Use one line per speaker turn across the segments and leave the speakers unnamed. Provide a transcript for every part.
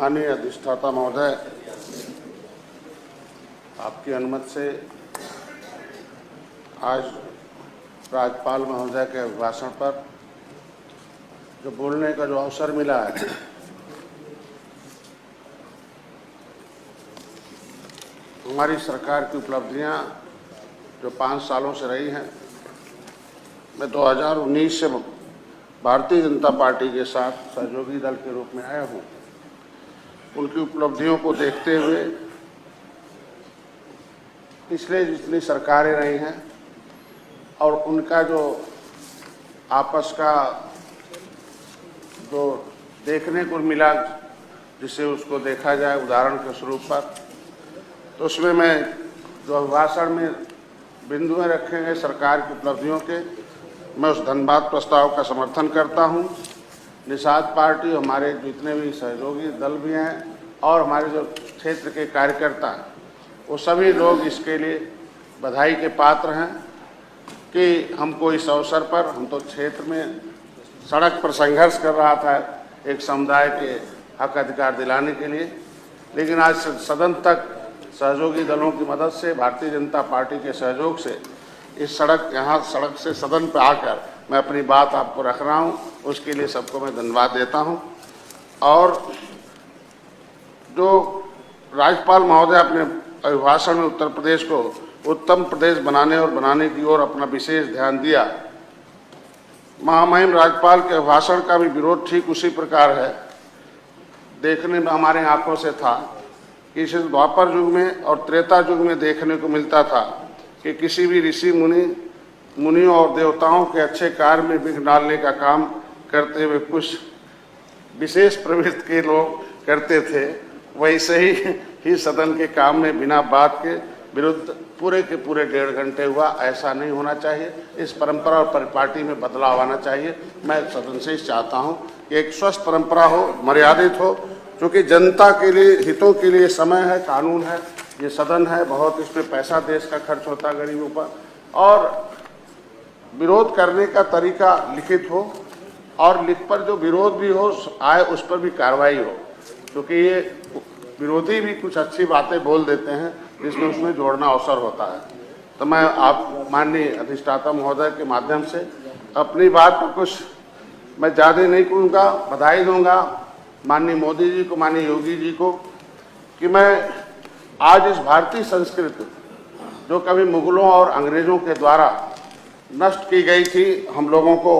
माननीय अधिष्ठाता महोदय, आपकी अनुमति से आज राज्यपाल महोदय के अभिभाषण पर जो बोलने का जो अवसर मिला है, हमारी सरकार की उपलब्धियां जो 5 सालों से रही हैं, मैं 2019 से भारतीय जनता पार्टी के साथ सहयोगी दल के रूप में आया हूं। उनकी उपलब्धियों को देखते हुए पिछले जितनी सरकारें रही हैं और उनका जो आपस का जो देखने को मिला, जिसे उसको देखा जाए उदाहरण के स्वरूप पर, तो उसमें मैं जो भाषण में बिंदुएं रखे गए सरकार की उपलब्धियों के, मैं उस धन्यवाद प्रस्ताव का समर्थन करता हूं। निषाद पार्टी, हमारे जितने भी सहयोगी दल भी हैं और हमारे जो क्षेत्र के कार्यकर्ता हैं, वो सभी लोग इसके लिए बधाई के पात्र हैं कि हमको इस अवसर पर, हम तो क्षेत्र में सड़क पर संघर्ष कर रहा था एक समुदाय के हक अधिकार दिलाने के लिए, लेकिन आज सदन तक सहयोगी दलों की मदद से, भारतीय जनता पार्टी के सहयोग से इस सड़क से सदन पर आकर मैं अपनी बात आपको रख रहा हूं। उसके लिए सबको मैं धन्यवाद देता हूं। और जो राज्यपाल महोदय अपने अभिभाषण में उत्तर प्रदेश को उत्तम प्रदेश बनाने की ओर अपना विशेष ध्यान दिया, महामहिम राज्यपाल के अभिभाषण का भी विरोध ठीक उसी प्रकार है। देखने में हमारे आंखों से था कि इसे द्वापर युग में और त्रेता युग में देखने को मिलता था कि किसी भी ऋषि मुनियों और देवताओं के अच्छे कार्य में विघ्न डालने का काम करते हुए कुछ विशेष प्रवृत्ति के लोग करते थे, वैसे ही सदन के काम में बिना बात के विरुद्ध पूरे के पूरे 1.5 घंटे हुआ। ऐसा नहीं होना चाहिए। इस परंपरा और परिपाटी में बदलाव आना चाहिए। मैं सदन से चाहता हूं कि एक स्वस्थ परंपरा हो, मर्यादित हो, क्योंकि जनता के लिए, हितों के लिए समय है, कानून है, ये सदन है, बहुत इसमें पैसा देश का खर्च होता है गरीबों पर, और विरोध करने का तरीका लिखित हो और लिख पर जो विरोध भी हो आए उस पर भी कार्रवाई हो, क्योंकि ये विरोधी भी कुछ अच्छी बातें बोल देते हैं जिसमें उसमें जोड़ना अवसर होता है। तो मैं आप माननीय अधिष्ठाता महोदय के माध्यम से अपनी बात पर कुछ मैं ज़्यादा नहीं कहूँगा, बधाई दूंगा माननीय मोदी जी को, माननीय योगी जी को, कि मैं आज इस भारतीय संस्कृति जो कभी मुगलों और अंग्रेजों के द्वारा नष्ट की गई थी, हम लोगों को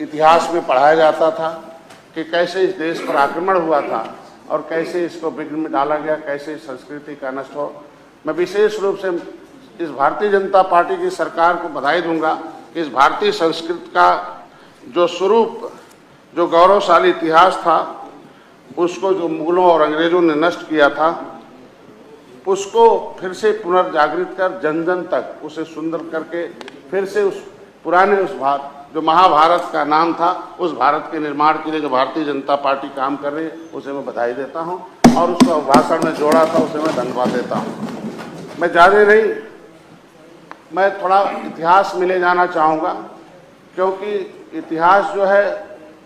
इतिहास में पढ़ाया जाता था कि कैसे इस देश पर आक्रमण हुआ था और कैसे इसको विघ्न में डाला गया, कैसे इस संस्कृति का नष्ट हो। मैं विशेष रूप से इस भारतीय जनता पार्टी की सरकार को बधाई दूंगा कि इस भारतीय संस्कृति का जो स्वरूप, जो गौरवशाली इतिहास था, उसको जो मुगलों और अंग्रेजों ने नष्ट किया था, उसको फिर से पुनर्जागृत कर जन जन तक उसे सुंदर करके फिर से उस पुराने जो महाभारत का नाम था, उस भारत के निर्माण के लिए जो भारतीय जनता पार्टी काम कर रही है, उसे मैं बधाई देता हूं। और उसको भाषण में जोड़ा था, उसे मैं धन्यवाद देता हूं। मैं ज़्यादा नहीं, मैं थोड़ा इतिहास में ले जाना चाहूँगा, क्योंकि इतिहास जो है,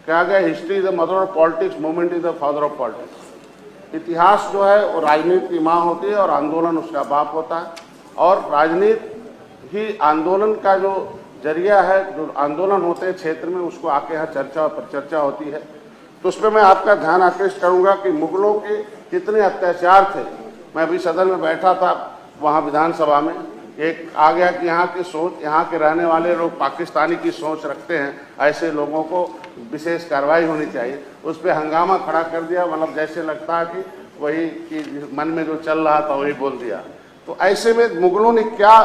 कहा गया history is the mother of politics, movement is the father of politics. इतिहास जो है वो राजनीति की माँ होती है और आंदोलन उसका बाप होता है, और राजनीति ही आंदोलन का जो जरिया है। जो आंदोलन होते हैं क्षेत्र में, उसको आके यहाँ चर्चा और परिचर्चा होती है। तो उस पर मैं आपका ध्यान आकृष्ट करूँगा कि मुगलों के कितने अत्याचार थे। मैं अभी सदन में बैठा था, वहाँ विधानसभा में एक आ गया कि यहाँ की सोच, यहाँ के रहने वाले लोग पाकिस्तानी की सोच रखते हैं, ऐसे लोगों को विशेष कार्रवाई होनी चाहिए। उस पर हंगामा खड़ा कर दिया, मतलब जैसे लगता है कि वही कि मन में जो चल रहा था वही बोल दिया। तो ऐसे में मुगलों ने क्या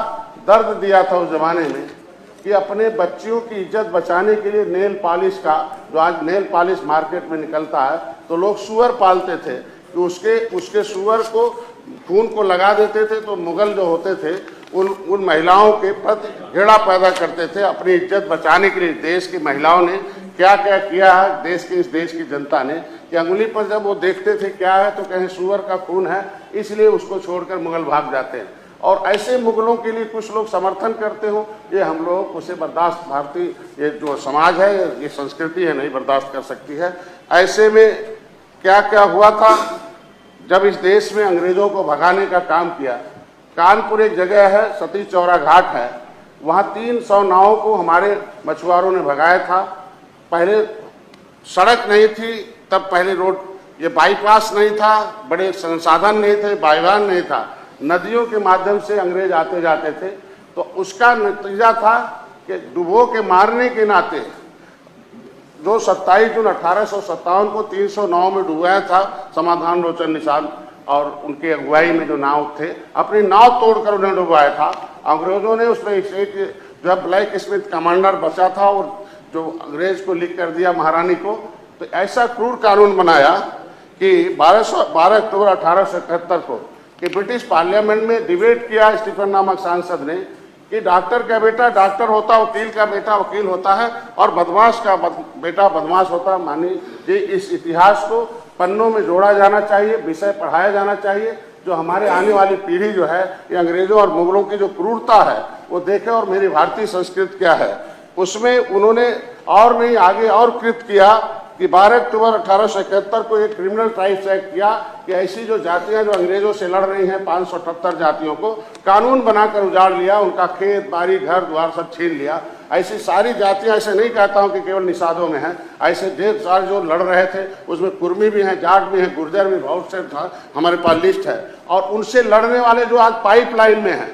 दर्द दिया था उस जमाने में कि अपने बच्चियों की इज्जत बचाने के लिए नेल पॉलिश का, जो आज नेल पॉलिश मार्केट में निकलता है, तो लोग सुअर पालते थे कि उसके सुअर को खून को लगा देते थे। तो मुगल जो होते थे उन महिलाओं के प्रति घृणा पैदा करते थे अपनी इज्जत बचाने के लिए। देश की महिलाओं ने क्या क्या किया है, इस देश की जनता ने, कि अंगुली पर जब वो देखते थे क्या है तो कहें सुअर का खून है, इसलिए उसको छोड़कर मुगल भाग जाते हैं। और ऐसे मुगलों के लिए कुछ लोग समर्थन करते हो, ये हम लोग उसे बर्दाश्त, भारतीय ये जो समाज है, ये संस्कृति है, नहीं बर्दाश्त कर सकती है। ऐसे में क्या क्या हुआ था जब इस देश में अंग्रेजों को भगाने का काम किया। कानपुर एक जगह है, सतीश चौरा घाट है, वहाँ 300 नावों को हमारे मछुआरों ने भगाया था। पहले सड़क नहीं थी, तब पहले रोड, ये बाईपास नहीं था, बड़े संसाधन नहीं थे, बाईवान नहीं था, नदियों के माध्यम से अंग्रेज आते जाते थे। तो उसका नतीजा था कि डुबो के मारने के नाते जो 27 जून 1857 को 300 नाव में डुबाया था समाधान लोचन निषाद और उनके अगुवाई में जो नाव थे, अपनी नाव तोड़कर उन्हें डुबाया था। अंग्रेजों ने उसमें एक जो ब्लैक स्मिथ कमांडर बचा था और जो अंग्रेज को लिख कर दिया महारानी को, तो ऐसा क्रूर कानून बनाया कि 12 अक्टूबर 1871 को कि ब्रिटिश पार्लियामेंट में डिबेट किया स्टीफन नामक सांसद ने कि डॉक्टर का बेटा डॉक्टर होता, वकील का बेटा वकील होता है और बदमाश का बेटा बदमाश होता। मानिए इस इतिहास को पन्नों में जोड़ा जाना चाहिए, विषय पढ़ाया जाना चाहिए, जो हमारे आने वाली पीढ़ी जो है ये अंग्रेजों और मुगलों की जो क्रूरता है वो देखे और मेरी भारतीय संस्कृति क्या है। उसमें उन्होंने और नहीं आगे और कृत किया कि 12 अक्टूबर 1871 को एक क्रिमिनल ट्राइब्स एक्ट किया कि ऐसी जो जातियां जो अंग्रेजों से लड़ रही हैं 578 जातियों को कानून बनाकर उजाड़ लिया, उनका खेत बाड़ी घर द्वार सब छीन लिया। ऐसी सारी जातियां, ऐसे नहीं कहता हूं कि केवल निषादों में हैं, ऐसे ढेर सारे जो लड़ रहे थे उसमें कुर्मी भी हैं, जाट भी हैं, गुर्जर भी, बहुत से था, हमारे पास लिस्ट है। और उनसे लड़ने वाले जो आज पाइपलाइन में हैं,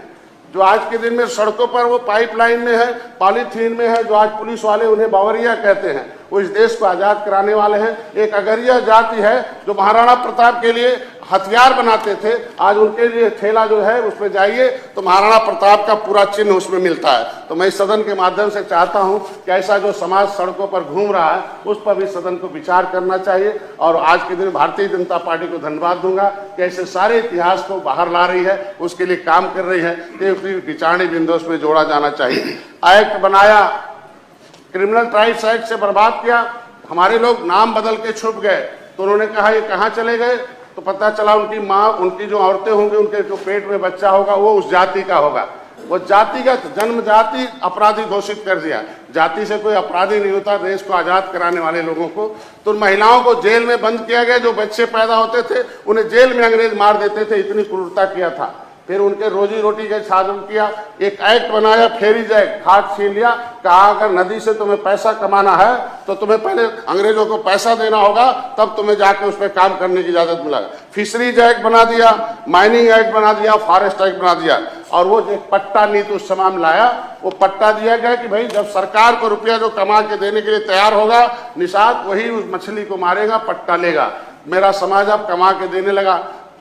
जो आज के दिन में सड़कों पर वो पाइपलाइन में है, पॉलीथीन में है, जो आज पुलिस वाले उन्हें बावरिया कहते हैं, वो इस देश को आज़ाद कराने वाले हैं। एक अगरिया जाति है जो महाराणा प्रताप के लिए हथियार बनाते थे, आज उनके लिए ठेला जो है उसमें जाइए तो महाराणा प्रताप का पूरा चिन्ह उसमें मिलता है। तो मैं इस सदन के माध्यम से चाहता हूं कि ऐसा जो समाज सड़कों पर घूम रहा है उस पर भी सदन को विचार करना चाहिए। और आज के दिन भारतीय जनता पार्टी को धन्यवाद दूंगा कि ऐसे सारे इतिहास को बाहर ला रही है, उसके लिए काम कर रही है, विचारणी बिंदु उसमें जोड़ा जाना चाहिए। एक्ट बनाया, क्रिमिनल ट्राइब्स एक्ट से बर्बाद किया, हमारे लोग नाम बदल के छुप गए, तो उन्होंने कहा ये कहाँ चले गए, तो पता चला उनकी माँ, उनकी जो औरतें होंगी, उनके जो पेट में बच्चा होगा वो उस जाति का होगा। वो जातिगत जन्म जाति अपराधी घोषित कर दिया। जाति से कोई अपराधी नहीं होता देश को आजाद कराने वाले लोगों को। तो महिलाओं को जेल में बंद किया गया, जो बच्चे पैदा होते थे उन्हें जेल में अंग्रेज मार देते थे, इतनी क्रूरता किया था। फिर उनके रोजी रोटी का साधन किया, एक एक्ट बनाया फेरीज एक्ट, खाट छीन लिया, कहा अगर नदी से तुम्हें पैसा कमाना है तो तुम्हें पहले अंग्रेजों को पैसा देना होगा, तब तुम्हें जाके उस पर काम करने की इजाजत मिलेगा। फिशरीज एक्ट बना दिया, माइनिंग एक्ट बना दिया, फॉरेस्ट एक्ट बना दिया। और वो जो पट्टा नीति उस समय में लाया, वो पट्टा दिया गया कि भाई जब सरकार को रुपया जो कमा के देने के लिए तैयार होगा निषाद, वही उस मछली को मारेगा, पट्टा लेगा। मेरा समाज अब कमा के देने लगा,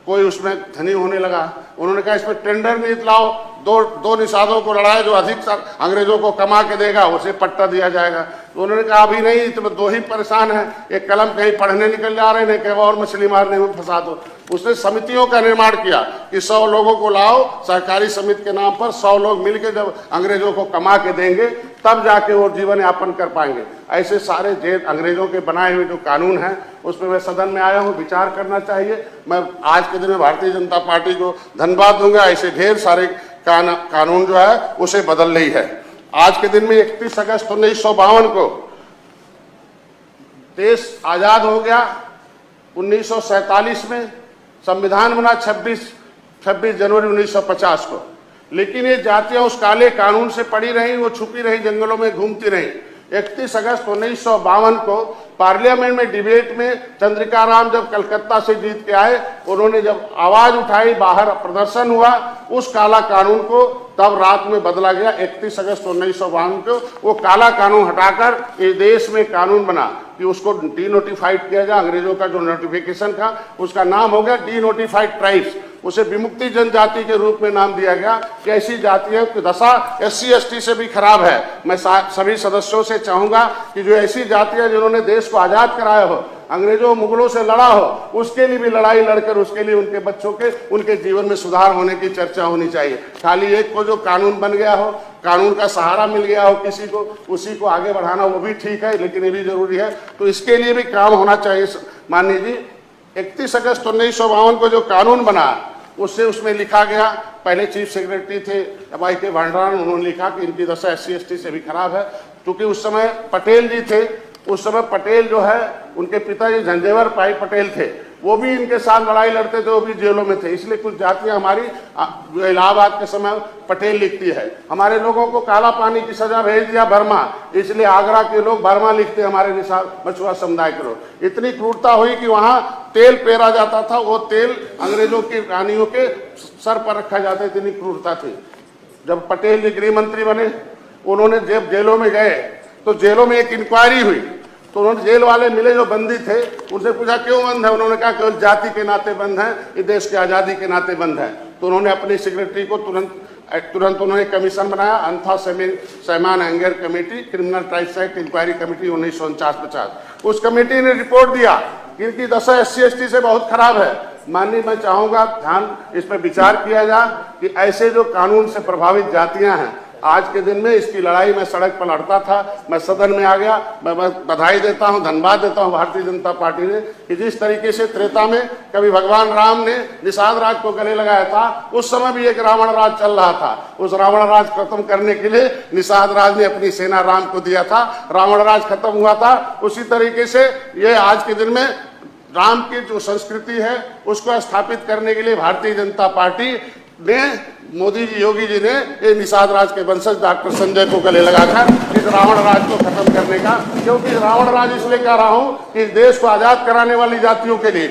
कोई उसमें धनी होने लगा। उन्होंने कहा इसमें टेंडर नीति लाओ, दो निषादों को लड़ाए, जो अधिक अंग्रेजों को कमा के देगा उसे पट्टा दिया जाएगा। तो उन्होंने कहा अभी नहीं, इसमें दो ही परेशान हैं, एक कलम कहीं पढ़ने निकल जा रहे हैं, कहीं और मछली मारने में फंसा दो। उसने समितियों का निर्माण किया कि 100 लोगों को लाओ, सहकारी समिति के नाम पर 100 लोग मिलकर जब अंग्रेजों को कमा के देंगे तब जाके वो जीवन यापन कर पाएंगे। ऐसे सारे जेल अंग्रेजों के बनाए हुए जो कानून हैं उस पर मैं सदन में आया हूँ, विचार करना चाहिए। मैं आज के दिन में भारतीय जनता पार्टी को धन्यवाद दूंगा, ऐसे ढेर सारे कानून जो है उसे बदल रही है। आज के दिन में 31 अगस्त 1952 को देश आजाद हो गया। 1947 में संविधान बना 26 जनवरी 1950 को, लेकिन ये जातियां उस काले कानून से पड़ी रही, वो छुपी रही, जंगलों में घूमती रही। 31 अगस्त 1952 को पार्लियामेंट में डिबेट में चंद्रिका राम जब कलकत्ता से जीत के आए, उन्होंने जब आवाज उठाई, बाहर प्रदर्शन हुआ, उस काला कानून को तब रात में बदला गया। 31 अगस्त 1952 को वो काला कानून हटाकर इस देश में कानून बना कि उसको डीनोटिफाइड किया जाए। अंग्रेजों का जो नोटिफिकेशन था उसका नाम हो गया डीनोटिफाइड ट्राइब्स, उसे विमुक्ति जनजाति के रूप में नाम दिया गया कि ऐसी जातियों की दशा SC ST से भी खराब है। मैं सभी सदस्यों से चाहूंगा कि जो ऐसी जातियां जिन्होंने देश को आजाद कराया हो, अंग्रेजों मुगलों से लड़ा हो, उसके लिए भी लड़ाई लड़कर उसके लिए उनके बच्चों के उनके जीवन में सुधार होने की चर्चा होनी चाहिए। खाली एक को जो कानून बन गया हो, कानून का सहारा मिल गया हो किसी को, उसी को आगे बढ़ाना वो भी ठीक है, लेकिन ये भी जरूरी है, तो इसके लिए भी काम होना चाहिए। माननीय जी, 31 अगस्त 1952 को जो कानून बना उससे उसमें लिखा गया, पहले चीफ सेक्रेटरी थे YK भांडारन, उन्होंने लिखा कि इनकी दशा SC ST से भी खराब है। क्योंकि उस समय पटेल जी थे, उस समय पटेल जो है उनके पिताजी झंझेवर भाई पटेल थे, वो भी इनके साथ लड़ाई लड़ते थे, वो भी जेलों में थे। इसलिए कुछ जातियां हमारी जो इलाहाबाद के समय पटेल लिखती है, हमारे लोगों को काला पानी की सजा भेज दिया बर्मा, इसलिए आगरा के लोग बर्मा लिखते हमारे निषाद मछुआ समुदाय के लोग। इतनी क्रूरता हुई कि वहां तेल पेरा जाता था, वो तेल अंग्रेजों की रानियों के सर पर रखा जाता, इतनी क्रूरता थी। जब पटेल जी गृह मंत्री बने, उन्होंने जब जेलों में गए तो जेलों में एक इंक्वायरी हुई, तो उन्होंने जेल वाले मिले जो बंदी थे, उनसे पूछा क्यों बंद है। उन्होंने कहा केवल जाति के नाते बंद है, ये देश की आज़ादी के नाते बंद है। तो उन्होंने अपनी सेक्रेटरी को तुरंत उन्होंने कमीशन बनाया, Ananthasayanam Ayyangar committee, criminal tribes act enquiry committee 1949-50। उस कमेटी ने रिपोर्ट दिया कि इनकी दशा SC/ST से बहुत खराब है। माननीय, मैं चाहूंगा ध्यान इस पर विचार किया जाए कि ऐसे जो कानून से प्रभावित जातियां हैं, आज के दिन में इसकी लड़ाई मैं सड़क पर लड़ता था, मैं सदन में आ गया। मैं बधाई देता हूं, धन्यवाद देता हूं भारतीय जनता पार्टी ने कि जिस तरीके से त्रेता में कभी भगवान राम ने निषाद राज को गले लगाया था, उस समय भी एक रावण राज चल रहा था। उस रावण राज खत्म करने के लिए निषाद राज ने अपनी सेना राम को दिया था, रावण राज खत्म हुआ था। उसी तरीके से ये आज के दिन में राम की जो संस्कृति है उसको स्थापित करने के लिए भारतीय जनता पार्टी ने, मोदी जी, योगी जी ने ये निषाद राज के वंशज डॉक्टर संजय को गले लगाकर इस रावण राज को खत्म करने का, क्योंकि रावण राज इसलिए कह रहा हूं कि इस देश को आजाद कराने वाली जातियों के लिए,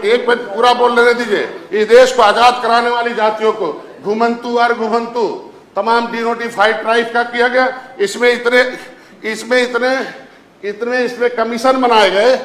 एक पूरा बोल लेने दीजिए, इस देश को आजाद कराने वाली जातियों को घुमंतु और घुमंतु तमाम डिनोटिफाइड ट्राइब का किया गया। इसमें कमीशन बनाए गए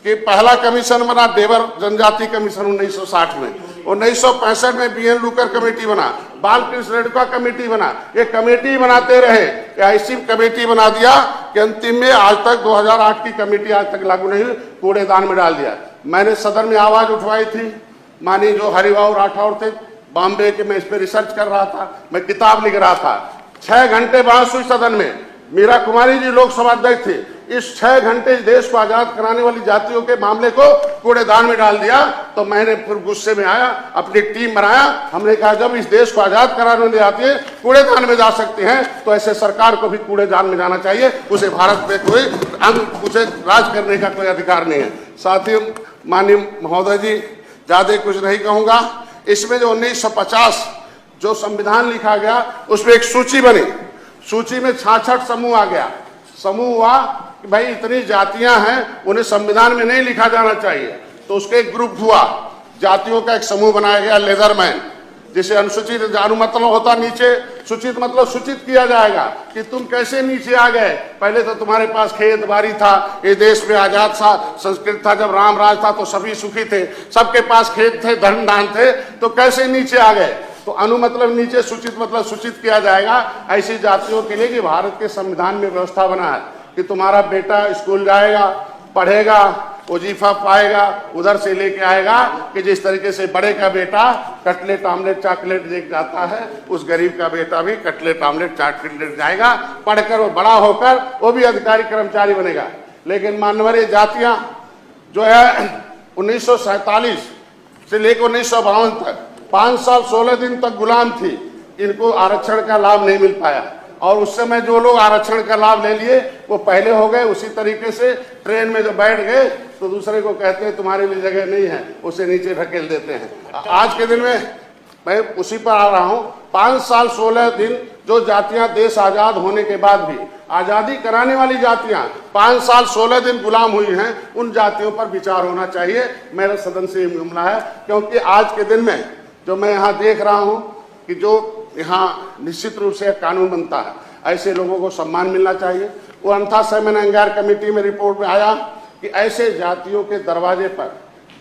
कि पहला कमीशन बना देवर जनजाति कमीशन 1960 में, 1965 में BN लूकर कमेटी बना, बालकृष्ण रेणुका कमेटी बना। ये कमेटी बनाते रहे, ऐसी कमेटी बना दिया कि अंतिम में आज तक 2008 की कमेटी आज तक लागू नहीं हुई, कूड़ेदान में डाल दिया। मैंने सदन में आवाज उठवाई थी, मानी जो हरिभाऊ राठौर थे बॉम्बे के, मैं इस पर रिसर्च कर रहा था, मैं किताब लिख रहा था। 6 घंटे बहस हुई सदन में, मीरा कुमारी जी लोकसभा अध्यक्ष थे। इस 6 घंटे देश को आजाद कराने वाली जातियों के मामले को कूड़ेदान में डाल दिया। तो मैंने फिर गुस्से में आया, अपनी टीम बनाया, हमने कहा जब इस देश को आजाद कराने वाली जातियां कूड़ेदान में जा सकती हैं तो ऐसे सरकार को भी कूड़ेदान में जाना चाहिए। उसे भारत में कोई उसे राज करने का कोई अधिकार नहीं है। साथियों, माननीय महोदय जी, ज्यादा कुछ नहीं कहूंगा। इसमें जो 1950 जो संविधान लिखा गया उसमें एक सूची बनी, सूची में 66 समूह आ गया। समूह हुआ कि भाई इतनी जातियां हैं, उन्हें संविधान में नहीं लिखा जाना चाहिए, तो उसके एक ग्रुप हुआ, जातियों का एक समूह बनाया गया लेदरमैन, जिसे अनुसूचित जानू मतलब होता नीचे, सूचित मतलब सूचित किया जाएगा कि तुम कैसे नीचे आ गए। पहले तो तुम्हारे पास खेत बाड़ी था, ये देश में आजाद सा संस्कृत था, जब राम राज था तो सभी सुखी थे, सबके पास खेत थे, धन दान थे, तो कैसे नीचे आ गए। तो अनु मतलब नीचे, सूचित मतलब सूचित किया जाएगा ऐसी जातियों के लिए कि भारत के संविधान में व्यवस्था बना है कि तुम्हारा बेटा स्कूल जाएगा, पढ़ेगा, वजीफा पाएगा, उधर से लेके आएगा कि जिस तरीके से बड़े का बेटा कटलेट आमलेट चॉकलेट देख जाता है, उस गरीब का बेटा भी कटलेट आमलेट चॉकलेट जाएगा, पढ़कर वो बड़ा होकर वो भी अधिकारी कर्मचारी बनेगा। लेकिन मानवीय जातियां जो है 1947 से लेकर 1952 तक 5 साल 16 दिन तक गुलाम थी, इनको आरक्षण का लाभ नहीं मिल पाया। और उस समय जो लोग आरक्षण का लाभ ले लिए वो पहले हो गए। उसी तरीके से ट्रेन में जब बैठ गए तो दूसरे को कहते हैं तुम्हारे लिए जगह नहीं है, उसे नीचे ढकेल देते हैं। आज के दिन में मैं उसी पर आ रहा हूँ। 5 साल 16 दिन जो जातियां देश आजाद होने के बाद भी, आजादी कराने वाली जातियां 5 साल 16 दिन गुलाम हुई हैं, उन जातियों पर विचार होना चाहिए। मेरा सदन से ये मामला है, क्योंकि आज के दिन में जो मैं यहाँ देख रहा हूँ कि जो यहाँ निश्चित रूप से कानून बनता है, ऐसे लोगों को सम्मान मिलना चाहिए। वो अंथा सैमन अंगार कमेटी में रिपोर्ट में आया कि ऐसे जातियों के दरवाजे पर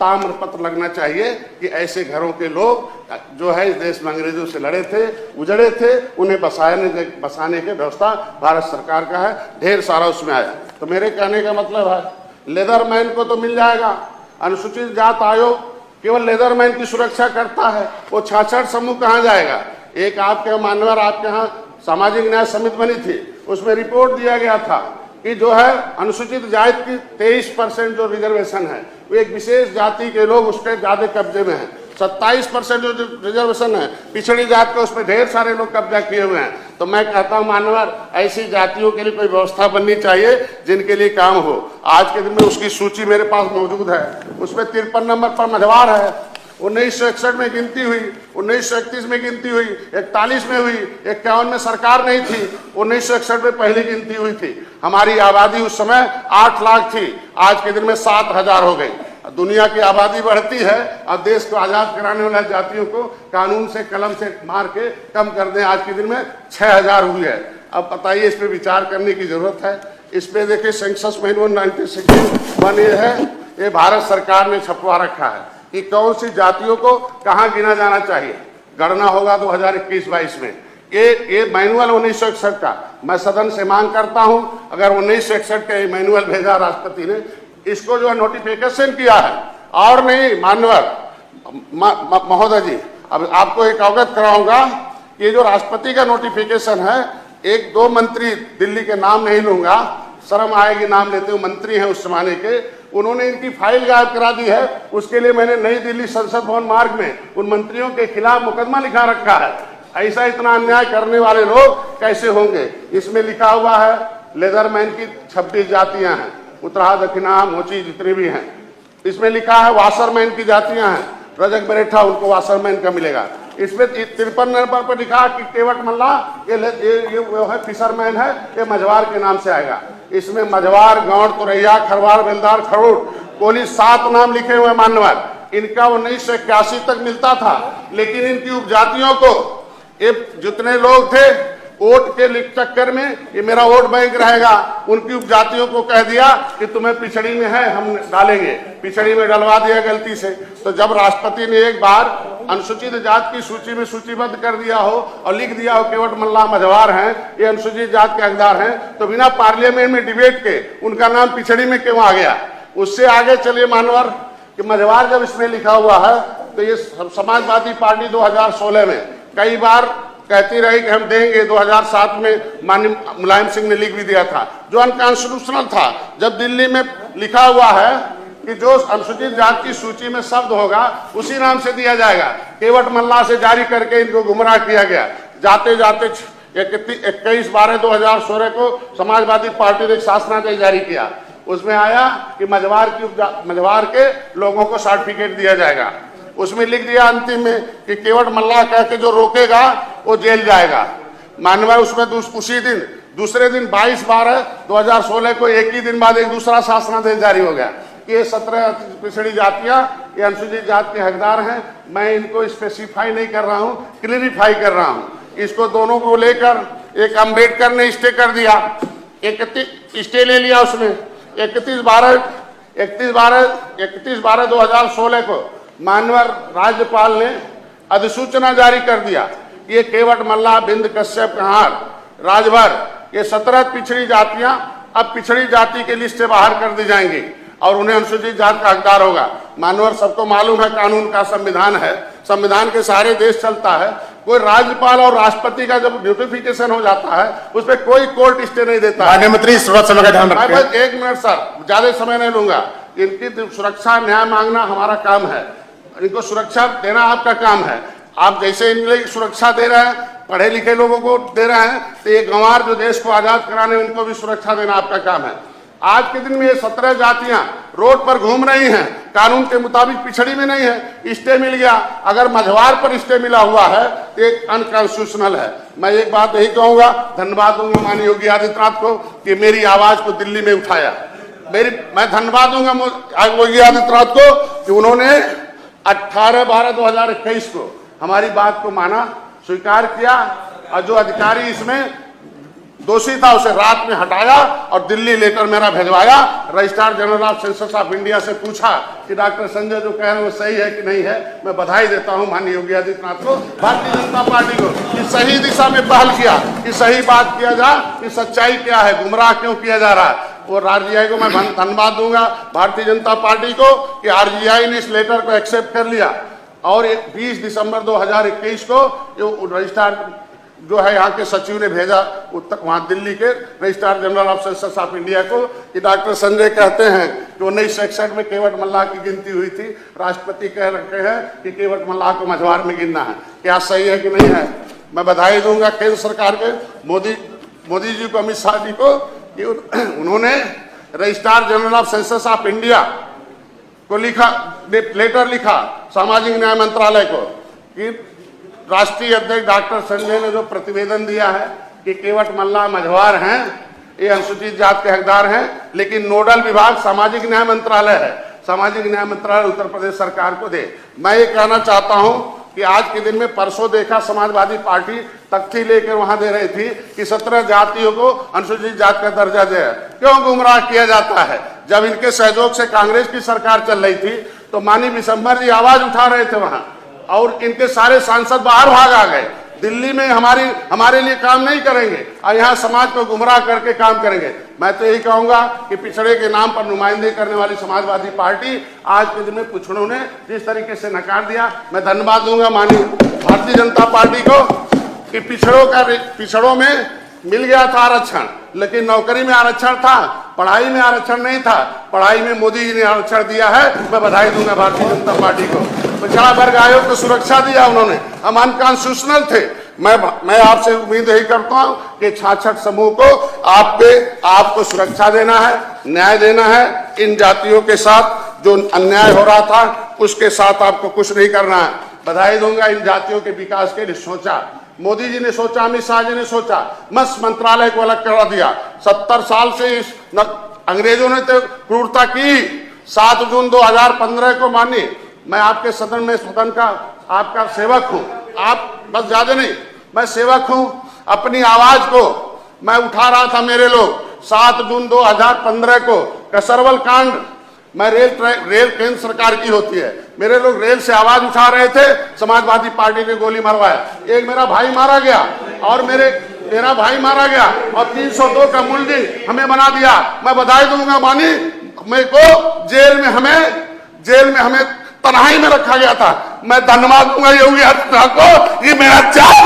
ताम्र पत्र लगना चाहिए कि ऐसे घरों के लोग जो है इस देश में अंग्रेजों से लड़े थे, उजड़े थे, उन्हें बसाने की व्यवस्था भारत सरकार का है। ढेर सारा उसमें आया। तो मेरे कहने का मतलब है, लेदरमैन को तो मिल जाएगा, अनुसूचित जात आयोग केवल लेदरमैन की सुरक्षा करता है, वो 66 समूह कहाँ जाएगा। एक आपके मानवर आपके यहाँ सामाजिक न्याय समिति बनी थी, उसमें रिपोर्ट दिया गया था कि जो है अनुसूचित जाति की 23% जो रिजर्वेशन है वो एक विशेष जाति के लोग उसके ज्यादा कब्जे में है। 27% जो रिजर्वेशन है पिछड़ी जाति का, उस पर ढेर सारे लोग कब्जा किए हुए हैं। तो मैं कहता हूँ मानवर, ऐसी जातियों के लिए कोई व्यवस्था बननी चाहिए जिनके लिए काम हो। आज के दिन में उसकी सूची मेरे पास मौजूद है। उसमें 53 नंबर पर मझवार है। 1961 में गिनती हुई, 1931 में गिनती हुई, 41 में हुई, 51 में सरकार नहीं थी, 1961 में पहली गिनती हुई थी। हमारी आबादी उस समय 8 लाख थी, आज के दिन में 7,000 हो गई। दुनिया की आबादी बढ़ती है, अब देश को आजाद कराने वाले जातियों को कानून से कलम से मार के कम कर दें। आज के दिन में 6,000 हुई है। अब बताइए, इस पे विचार करने की जरूरत है। इस पे देखिए सेंसस मैनुअल 1961 ये है, ये भारत सरकार ने छपवा रखा है कि कौन सी जातियों को कहाँ गिना जाना चाहिए। गणना होगा 2021-22 में। ये मैनुअल 1961 का मैं सदन से मांग करता हूं, अगर 1961 का ये मैनुअल भेजा राष्ट्रपति ने, इसको जो है नोटिफिकेशन किया है, और नहीं मानवर महोदय जी, अब आपको एक अवगत कराऊंगा कि ये जो राष्ट्रपति का नोटिफिकेशन है, 1-2 मंत्री, दिल्ली के नाम नहीं लूंगा, शर्म आएगी नाम लेते हुए, मंत्री हैं उस जमाने के, उन्होंने इनकी फाइल गायब करा दी है। उसके लिए मैंने नई दिल्ली संसद भवन मार्ग में उन मंत्रियों के खिलाफ मुकदमा लिखा रखा है। ऐसा इतना अन्याय करने वाले लोग कैसे होंगे। इसमें लिखा हुआ है लेदरमैन की 26 जातियां हैं, उत्तराहा, दक्षिणा, मोची, जितनी भी हैं। इसमें लिखा है वाशरमैन की जातियां हैं, रजक बरेठा, उनको वाशरमैन का मिलेगा। इसमें 53 नंबर पर लिखा कि केवट मल्ला ये वो है फिशरमैन है, ये मझवार के नाम से आएगा। इसमें मझवार, गौड़, तुरैया, खरवार, बेलदार, खड़ूट, कोली 7 नाम लिखे हुए मान्यवर। इनका 1981 तक मिलता था, लेकिन इनकी उपजातियों को ये जितने लोग थे वोट के चक्कर में, ये मेरा वोट बैंक रहेगा, उनकी उपजातियों को कह दिया कि तुम्हें पिछड़ी में है, हम डालेंगे, पिछड़ी में डलवा दिया गलती से। तो जब राष्ट्रपति ने एक बार अनुसूचित जात की सूची में सूचीबद्ध कर दिया हो और लिख दिया हो केवट मल्ला मझवार हैं, ये अनुसूचित जात के हकदार हैं, तो बिना पार्लियामेंट में डिबेट के उनका नाम पिछड़ी में क्यों आ गया। उससे आगे चलिए मानवर कि मझवार जब इसमें लिखा हुआ है, तो ये समाजवादी पार्टी 2016 में कई बार कहती रही कि हम देंगे। 2007 में माननीय मुलायम सिंह ने लिख भी दिया था, जो अनकॉन्स्टिट्यूशनल था। जब दिल्ली में लिखा हुआ है कि जो अनुसूचित जात की सूची में शब्द होगा उसी नाम से दिया जाएगा, केवट मल्ला से जारी करके इनको गुमराह किया गया। जाते जाते 21/12/2016 को समाजवादी पार्टी ने एक शासनादेश जारी किया। उसमें आया कि मझवार के लोगों को सर्टिफिकेट दिया जाएगा। उसमें लिख दिया अंतिम में कि केवट मल्ला कह के जो रोकेगा वो जेल जाएगा। मानव उसमें उसी दिन दूसरे दिन 22/12/2016 को एक ही दिन बाद एक दूसरा शासनादेश जारी हो गया कि ये 17 पिछड़ी जातियां ये अनुसूचित जात के हकदार हैं। मैं इनको स्पेसिफाई नहीं कर रहा हूं, क्लियरिफाई कर रहा हूं। इसको दोनों को लेकर एक अम्बेडकर ने स्टे कर दिया, 31 स्टे ले लिया उसने। 31/12/2016 को मानवर राज्यपाल ने अधिसूचना जारी कर दिया कि ये केवट मल्ला, बिंद, कश्यप, कहार, राजभर, ये 17 पिछड़ी जातियां अब पिछड़ी जाति के लिस्ट से बाहर कर दी जाएंगी और उन्हें अनुसूचित जात का हकदार होगा। मानवर सबको मालूम है कानून का संविधान है, संविधान के सारे देश चलता है। कोई राज्यपाल और राष्ट्रपति का जब नोटिफिकेशन हो जाता है उस पर कोई कोर्ट स्टे नहीं देता है।
मंत्री समय का ध्यान रखें।
1 मिनट सर, ज्यादा समय नहीं लूंगा। इनकी सुरक्षा न्याय मांगना हमारा काम है, इनको सुरक्षा देना आपका काम है। आप जैसे इनके सुरक्षा दे रहे हैं, पढ़े लिखे लोगों को दे रहे हैं, तो ये गंवार जो देश को आजाद कराने उनको भी सुरक्षा देना आपका काम है। आज के दिन में ये 17 जातियां रोड पर घूम रही हैं, कानून के मुताबिक पिछड़ी में नहीं है, स्टे मिल गया। अगर मझवार पर स्टे मिला हुआ है तो एक अनकॉन्स्टिट्यूशनल है। मैं एक बात यही कहूंगा, धन्यवाद दूंगा माननीय योगी आदित्यनाथ को कि मेरी आवाज को दिल्ली में उठाया। मैं धन्यवाद दूंगा योगी आदित्यनाथ को कि उन्होंने 18/12/2021 को हमारी बात को माना, स्वीकार किया और जो अधिकारी इसमें दोषी था उसे रात में हटाया और दिल्ली लेकर मेरा भेजवाया। Registrar general of census of India से पूछा कि डॉक्टर संजय जो कह रहे हैं वो सही है कि नहीं है। मैं बधाई देता हूं माननीय योगी आदित्यनाथ को, भारतीय जनता पार्टी को, कि सही दिशा में पहल किया, कि सही बात किया जा कि सच्चाई क्या है, गुमराह क्यों किया जा रहा है। और आरजीआई को मैं धन्यवाद दूंगा भारतीय जनता पार्टी को कि आरजीआई ने इस लेटर को एक्सेप्ट कर लिया और 20 दिसंबर 2021 को जो रजिस्ट्रार जो है यहाँ के सचिव ने भेजा वहाँ दिल्ली के registrar general of census of India को कि डॉक्टर संजय कहते हैं कि 1961 में केवट मल्ला की गिनती हुई थी, राष्ट्रपति कह रहे हैं कि केवट मल्ला को मझवार में गिनना है। क्या सही है कि नहीं है। मैं बधाई दूंगा केंद्र सरकार के मोदी जी को, अमित शाह जी को कि उन्होंने registrar general of census of India को लिखा, लेटर लिखा सामाजिक न्याय मंत्रालय को कि राष्ट्रीय अध्यक्ष डॉक्टर संजय ने जो प्रतिवेदन दिया है कि केवट मल्ला मझवार हैं, ये अनुसूचित जात के हकदार हैं, लेकिन नोडल विभाग सामाजिक न्याय मंत्रालय है, सामाजिक न्याय मंत्रालय उत्तर प्रदेश सरकार को दे। मैं ये कहना चाहता हूं कि आज के दिन में परसों देखा समाजवादी पार्टी तख्ती लेकर वहां दे रही थी कि 17 जातियों को अनुसूचित जात का दर्जा दे। क्यों गुमराह किया जाता है? जब इनके सहयोग से कांग्रेस की सरकार चल रही थी तो माननीय विशंबर जी आवाज उठा रहे थे वहां, और इनके सारे सांसद बाहर भाग आ गए। दिल्ली में हमारे लिए काम नहीं करेंगे और यहाँ समाज को गुमराह करके काम करेंगे। मैं तो यही कहूंगा कि पिछड़े के नाम पर नुमाइंदगी करने वाली समाजवादी पार्टी आज के दिन में पिछड़ों ने जिस तरीके से नकार दिया, मैं धन्यवाद दूंगा माननीय भारतीय जनता पार्टी को कि पिछड़ों में मिल गया था आरक्षण, लेकिन नौकरी में आरक्षण था, पढ़ाई में आरक्षण नहीं था। पढ़ाई में मोदी जी ने आरक्षण दिया है, मैं बधाई दूंगा भारतीय जनता पार्टी को। पिछड़ा वर्ग आयोग को सुरक्षा दिया उन्होंने, हम अनकॉन्स्टिट्यूशनल थे। मैं आपसे उम्मीद यही करता हूं कि 66 समूह को आपको सुरक्षा देना है, न्याय देना है। इन जातियों के साथ जो अन्याय हो रहा था उसके साथ आपको कुछ नहीं करना है। बधाई दूंगा, इन जातियों के विकास के लिए सोचा, मोदी जी ने सोचा, अमित शाह जी ने सोचा, मत्स्य मंत्रालय को अलग करा दिया। 70 साल से अंग्रेजों ने तो क्रूरता की। 7 जून 2015 को मानिए, मैं आपके सदन का आपका सेवक हूं, आप बस ज्यादा नहीं, मैं सेवक हूं। अपनी आवाज को मैं उठा रहा था, मेरे लोग 7 जून 2015 को कसरवल कांड, मैं रेल केंद्र सरकार की होती है, मेरे लोग रेल से आवाज उठा रहे थे, समाजवादी पार्टी ने गोली मरवाया, एक मेरा भाई मारा गया और मेरा भाई मारा गया और 302 का मूल्य हमें बना दिया। मैं बधाई दूंगा मानी, मेरे को जेल में हमें तन्हाई में रखा गया था। मैं धन्यवाद दूंगा योगी आदित्यनाथ को, ये मेरा त्याग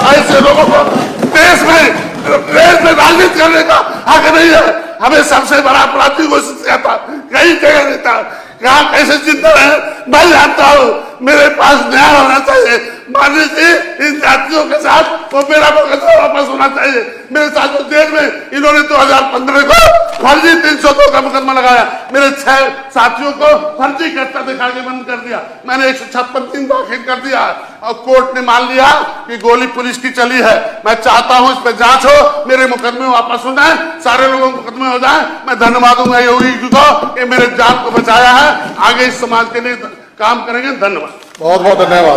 ऐसे लोगों को देश में राजनीति करने का हक नहीं है। हमें सबसे बड़ा अपराधी घोषित किया था, कहीं जगह नहीं था, कहाँ कैसे जिंदा रहे मैं जानता हूँ। मेरे पास न्याय होना चाहिए, माननीय जी इन जातियों के साथ वो मेरा मुकदमा वापस होना चाहिए। मेरे साथ जेल में इन्होंने 2015 को फर्जी 302 का मुकदमा लगाया, मेरे 6 साथियों को फर्जी करता दिखा के बंद कर दिया। मैंने 156 दिन दाखिल कर दिया और कोर्ट ने मान लिया कि गोली पुलिस की चली है। मैं चाहता हूं इस पर जांच हो, मेरे मुकदमे वापस हो जाए, सारे लोगों के मुकदमे हो जाए। मैं धन्यवाद दूंगा योगी जी को कि मेरे जान को बचाया है, आगे इस समाज के लिए काम करेंगे। धन्यवाद,
बहुत बहुत धन्यवाद।